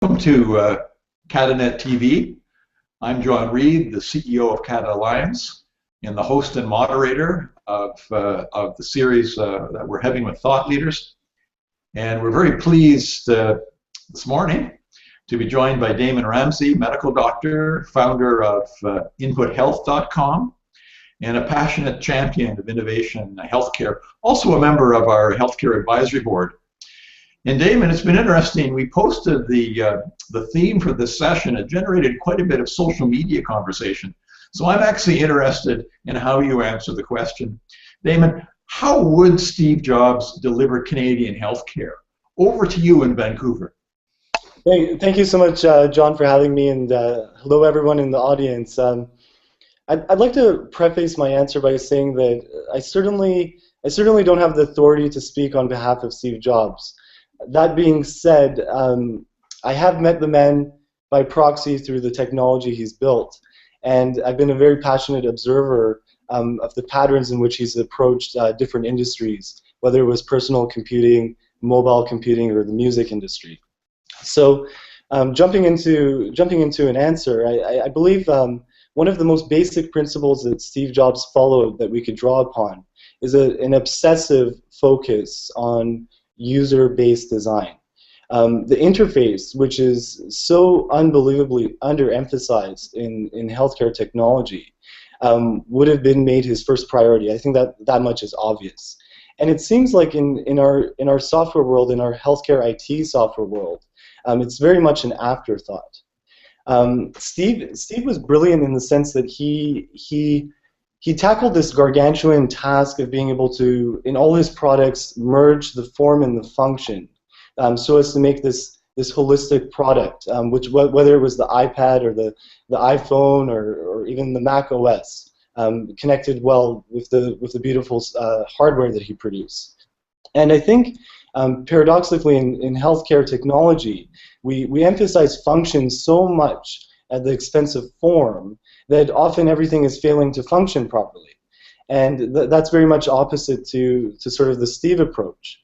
Welcome to CATANet TV. I'm John Reid, the CEO of CATAAlliance, and the host and moderator of the series that we're having with thought leaders. And we're very pleased this morning to be joined by Damon Ramsey, medical doctor, founder of InputHealth.com, and a passionate champion of innovation in healthcare, also a member of our Healthcare Advisory Board. And Damon, it's been interesting. We posted the theme for this session. It generated quite a bit of social media conversation. So I'm actually interested in how you answer the question. Damon, how would Steve Jobs deliver Canadian healthcare? Over to you in Vancouver. Thank you so much, John, for having me, and hello everyone in the audience. I'd like to preface my answer by saying that I certainly don't have the authority to speak on behalf of Steve Jobs. That being said, I have met the man by proxy through the technology he's built, and I've been a very passionate observer of the patterns in which he's approached different industries, whether it was personal computing, mobile computing, or the music industry. So, jumping into an answer, I believe one of the most basic principles that Steve Jobs followed that we could draw upon is an obsessive focus on user-based design. The interface, which is so unbelievably underemphasized in healthcare technology, would have been made his first priority. I think that much is obvious. And it seems like in our software world, in our healthcare IT software world, it's very much an afterthought. Steve was brilliant in the sense that he tackled this gargantuan task of being able to, in all his products, merge the form and the function, so as to make this holistic product, which whether it was the iPad or the iPhone or even the Mac OS, connected well with the beautiful hardware that he produced. And I think paradoxically in healthcare technology, we emphasize function so much at the expense of form that often everything is failing to function properly. And that's very much opposite to sort of the Steve approach.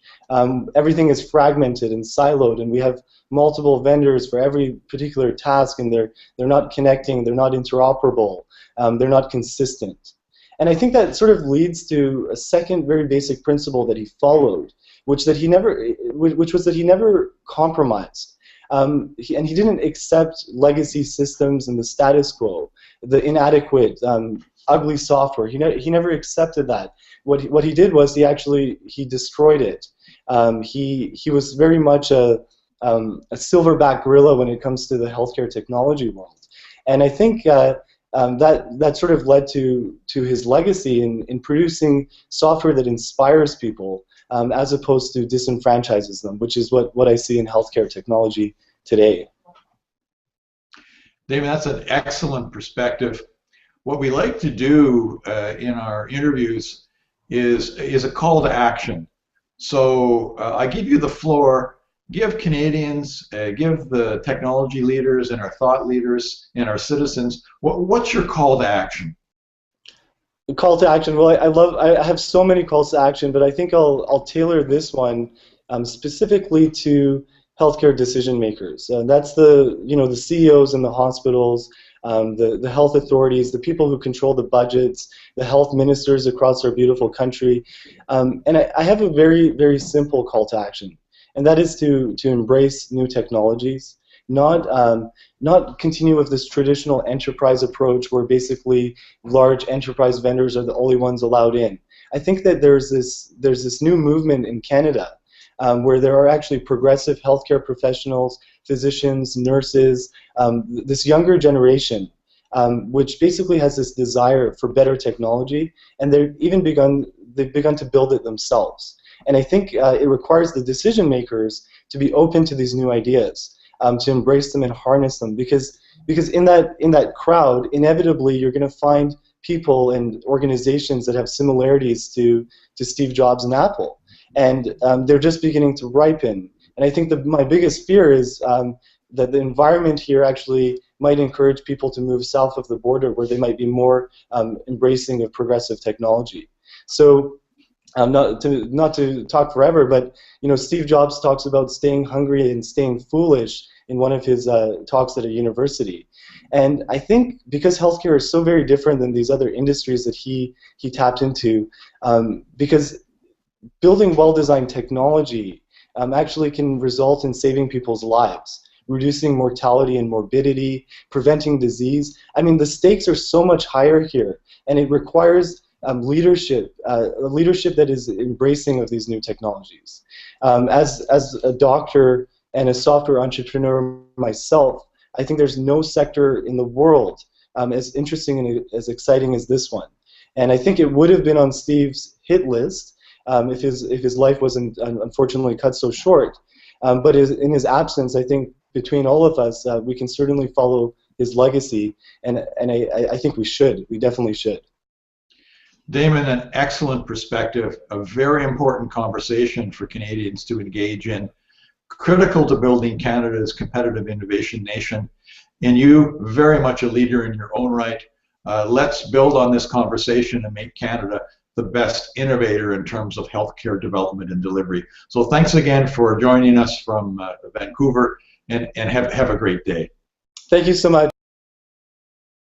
Everything is fragmented and siloed, and we have multiple vendors for every particular task, and they're not connecting, they're not interoperable, they're not consistent. And I think that sort of leads to a second very basic principle that he followed, which was that he never compromised. And he didn't accept legacy systems and the status quo, the inadequate, ugly software. He never accepted that. What he did was he destroyed it. He was very much a silverback gorilla when it comes to the healthcare technology world. And I think that sort of led to his legacy in producing software that inspires people, as opposed to disenfranchises them, which is what I see in healthcare technology today. David, that's an excellent perspective. What we like to do in our interviews is a call to action. So I give you the floor. Give Canadians, give the technology leaders and our thought leaders and our citizens, what's your call to action? The call to action. Well, I have so many calls to action, but I think I'll tailor this one specifically to healthcare decision makers. That's the CEOs in the hospitals, the health authorities, the people who control the budgets, the health ministers across our beautiful country. And I have a very, very simple call to action, and that is to embrace new technologies, not continue with this traditional enterprise approach where basically large enterprise vendors are the only ones allowed in. I think that there's this new movement in Canada where there are actually progressive healthcare professionals, physicians, nurses, this younger generation, which basically has this desire for better technology, and they've begun to build it themselves. And I think it requires the decision makers to be open to these new ideas, to embrace them and harness them, because in that crowd, inevitably you're going to find people and organizations that have similarities to Steve Jobs and Apple, and they're just beginning to ripen. And I think my biggest fear is that the environment here actually might encourage people to move south of the border, where they might be more embracing of progressive technology. So not to talk forever, but Steve Jobs talks about staying hungry and staying foolish in one of his talks at a university. And I think because healthcare is so very different than these other industries that he tapped into, because building well-designed technology actually can result in saving people's lives, reducing mortality and morbidity, preventing disease. I mean, the stakes are so much higher here, and it requires leadership that is embracing of these new technologies. As a doctor and a software entrepreneur myself, I think there's no sector in the world as interesting and as exciting as this one. And I think it would have been on Steve's hit list if his life wasn't unfortunately cut so short. But in his absence, I think between all of us, we can certainly follow his legacy, and I think we should. We definitely should. Damon, an excellent perspective, a very important conversation for Canadians to engage in, critical to building Canada's competitive innovation nation, and you very much a leader in your own right. Let's build on this conversation and make Canada the best innovator in terms of healthcare development and delivery. So thanks again for joining us from Vancouver, and have a great day. Thank you so much.